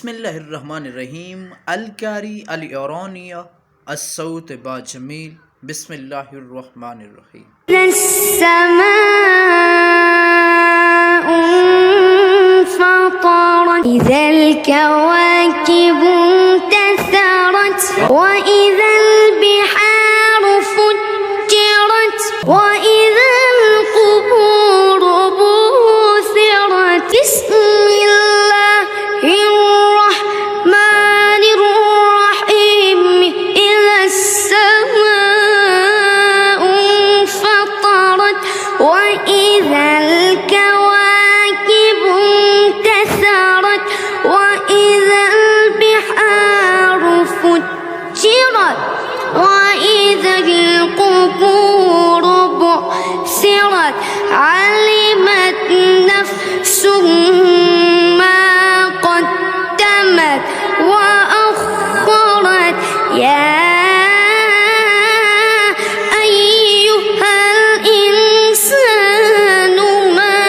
बिस्मिल्लाहिर्रहमानिर्रहीम अलकारी अल-ईरानिया अस्सौत बा जमील बिस्मिल्लाहिर्रहमानिर्रहीम। إذا الكواكب انتثرت وإذا البحار فجرت وإذا القبور بعثرت بسم الله الرحمن الرحيم إذا السماء انفطرت وإذا الكواكب انتثرت وإذا البحار فجرت وإذا القبور بعثرت علمت نفس ما قدمت وأخرت يا أيها الإنسان ما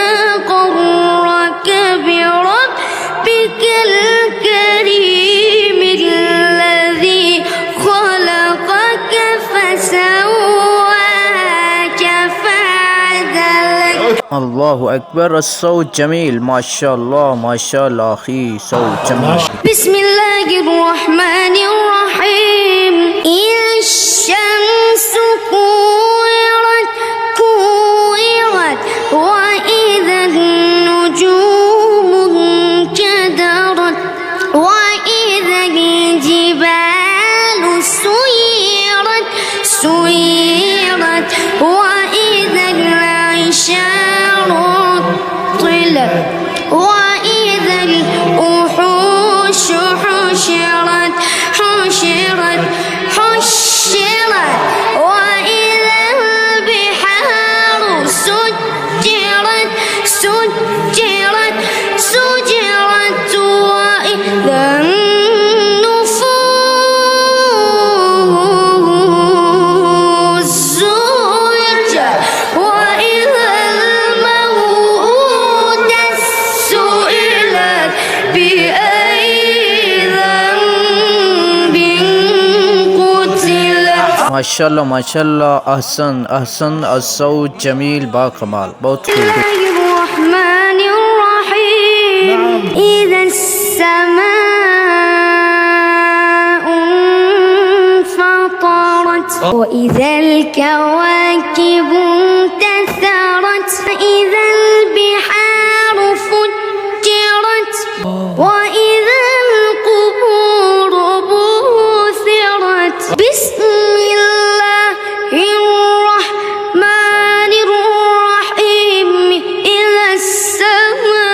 غرك بربك الكريم الذي خلقك فسواك فعدلك. الله أكبر الصوت جميل ما شاء الله ما شاء الله أخي صوت جميل. بسم الله الرحمن الرحيم إذا الشمس كورت وإذا النجوم انكدرت وإذا الجبال سيرت وإذا العشار عطلت وإذا الوحوش حشرت وإذا البحار سجرت وإذا النفوس زوجت وإذا الموءودة سئلت بأي ذنب قتلت. ما شاء الله ما شاء الله أحسن الصوت جميل باكمال बहुत खूब. الرحمن الرحيم إذا السماء انفطرت وإذا الكواكب انتثرت وإذا البحار فجرت وإذا القبور بعثرت بسم الله الرحمن الرحيم إذا السماء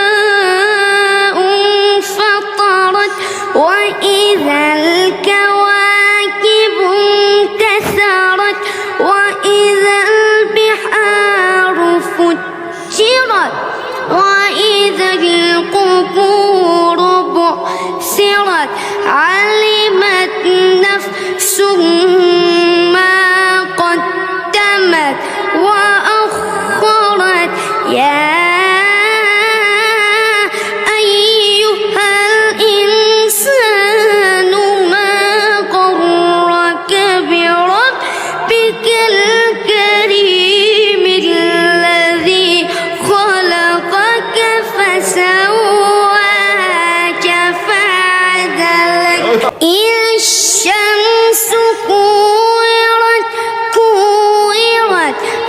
انفطرت وإذا الكواكب انتثرت وإذا البحار فجرت وإذا القبور بعثرت علمت نفس ما قدمت وأخرت يا أيها الإنسان ما غرك بربك الكريم الذي خلقك فسواك فعدلك. إذا الشمس كورت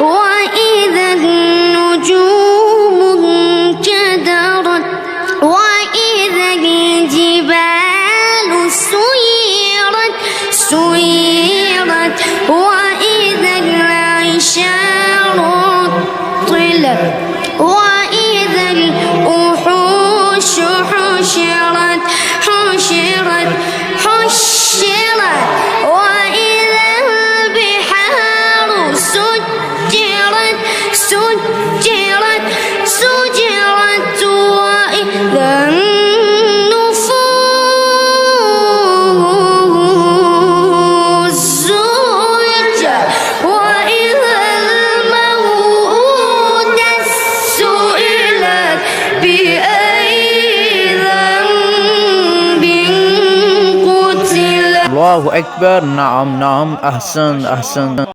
وإذا النجوم انكدرت وإذا الجبال سيرت وإذا العشار عطلت وإذا الوحوش حشرت وإذا البحار سجرت وإذا النفوس الله أكبر. نعم نعم، أحسن أحسن.